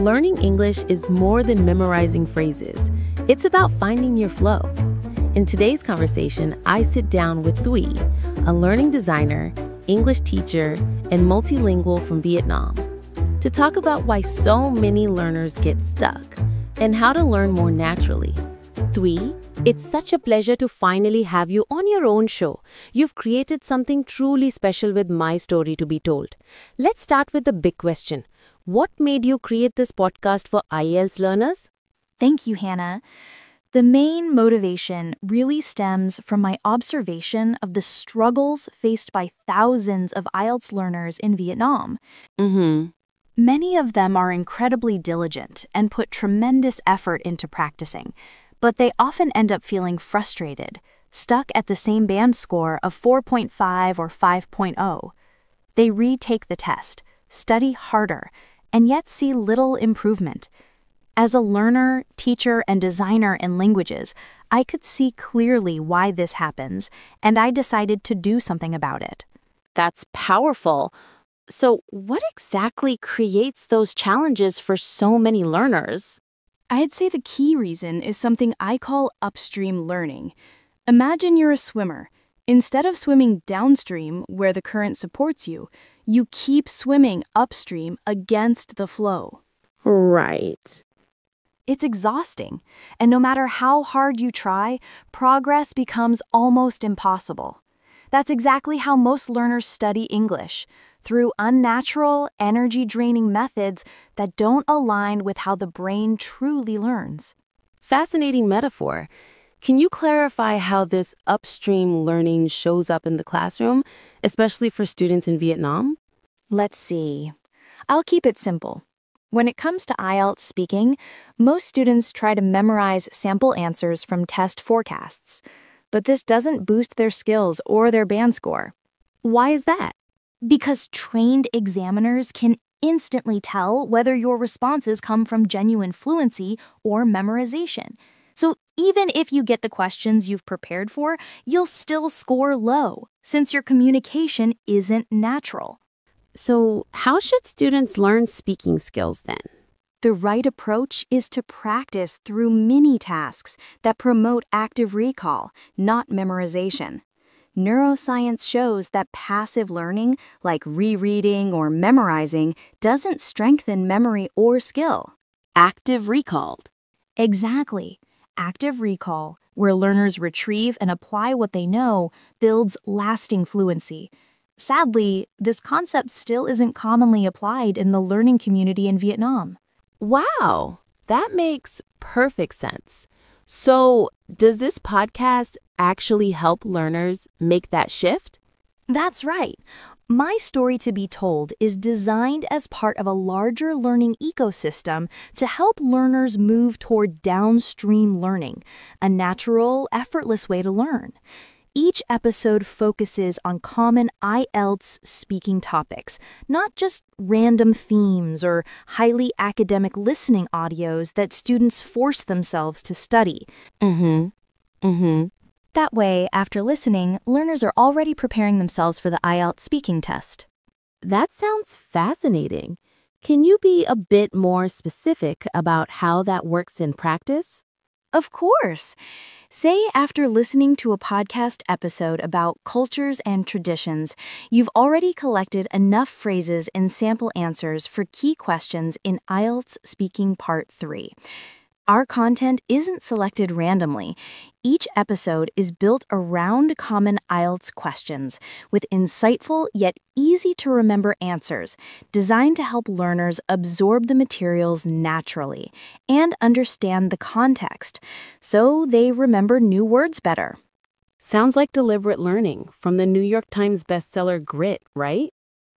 learning English is more than memorizing phrases. It's about finding your flow. In today's conversation, I sit down with Thuy, a learning designer, English teacher, and multilingual from Vietnam, to talk about why so many learners get stuck and how to learn more naturally. Thuy, it's such a pleasure to finally have you on your own show. You've created something truly special with my story to be told. Let's start with the big question. What made you create this podcast for IELTS learners? Thank you, Hannah. The main motivation really stems from my observation of the struggles faced by thousands of IELTS learners in Vietnam. Many of them are incredibly diligent and put tremendous effort into practicing, but they often end up feeling frustrated, stuck at the same band score of 4.5 or 5.0. They retake the test, study harder, and yet see little improvement. As a learner, teacher, and designer in languages, I could see clearly why this happens, and I decided to do something about it. That's powerful. So, what exactly creates those challenges for so many learners? I'd say the key reason is something I call upstream learning. Imagine you're a swimmer. Instead of swimming downstream, where the current supports you, you keep swimming upstream against the flow. Right. It's exhausting, and no matter how hard you try, progress becomes almost impossible. That's exactly how most learners study English, through unnatural, energy-draining methods that don't align with how the brain truly learns. Fascinating metaphor. Can you clarify how this upstream learning shows up in the classroom, especially for students in Vietnam? Let's see. I'll keep it simple. When it comes to IELTS speaking, most students try to memorize sample answers from test forecasts, but this doesn't boost their skills or their band score. Why is that? Because trained examiners can instantly tell whether your responses come from genuine fluency or memorization. So even if you get the questions you've prepared for, you'll still score low, since your communication isn't natural. So, how should students learn speaking skills then? The right approach is to practice through mini-tasks that promote active recall, not memorization. Neuroscience shows that passive learning, like rereading or memorizing, doesn't strengthen memory or skill. Active recalled. Exactly. Active recall, where learners retrieve and apply what they know, builds lasting fluency. Sadly, this concept still isn't commonly applied in the learning community in Vietnam. Wow, that makes perfect sense. So, does this podcast actually help learners make that shift? That's right. My Story to Be Told is designed as part of a larger learning ecosystem to help learners move toward downstream learning, a natural, effortless way to learn. Each episode focuses on common IELTS speaking topics, not just random themes or highly academic listening audios that students force themselves to study. That way, after listening, learners are already preparing themselves for the IELTS speaking test. That sounds fascinating. Can you be a bit more specific about how that works in practice? Of course. Say after listening to a podcast episode about cultures and traditions, you've already collected enough phrases and sample answers for key questions in IELTS Speaking Part 3. Our content isn't selected randomly. Each episode is built around common IELTS questions with insightful yet easy-to-remember answers designed to help learners absorb the materials naturally and understand the context, so they remember new words better. Sounds like deliberate learning from the New York Times bestseller Grit, right?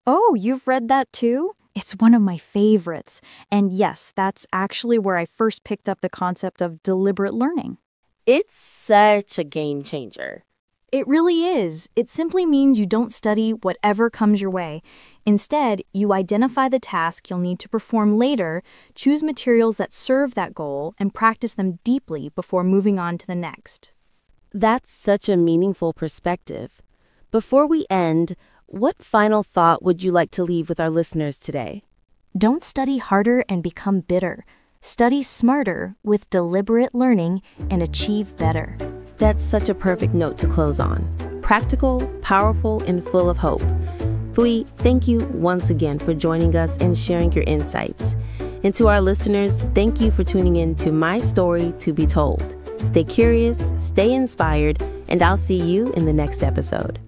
Oh, you've read that too? It's one of my favorites. And yes, that's actually where I first picked up the concept of deliberate learning. It's such a game changer. It really is. It simply means you don't study whatever comes your way. Instead, you identify the task you'll need to perform later, choose materials that serve that goal, and practice them deeply before moving on to the next. That's such a meaningful perspective. Before we end, what final thought would you like to leave with our listeners today? Don't study harder and become bitter. Study smarter with deliberate learning and achieve better. That's such a perfect note to close on. Practical, powerful, and full of hope. Thuy, thank you once again for joining us and sharing your insights. And to our listeners, thank you for tuning in to My Story to Be Told. Stay curious, stay inspired, and I'll see you in the next episode.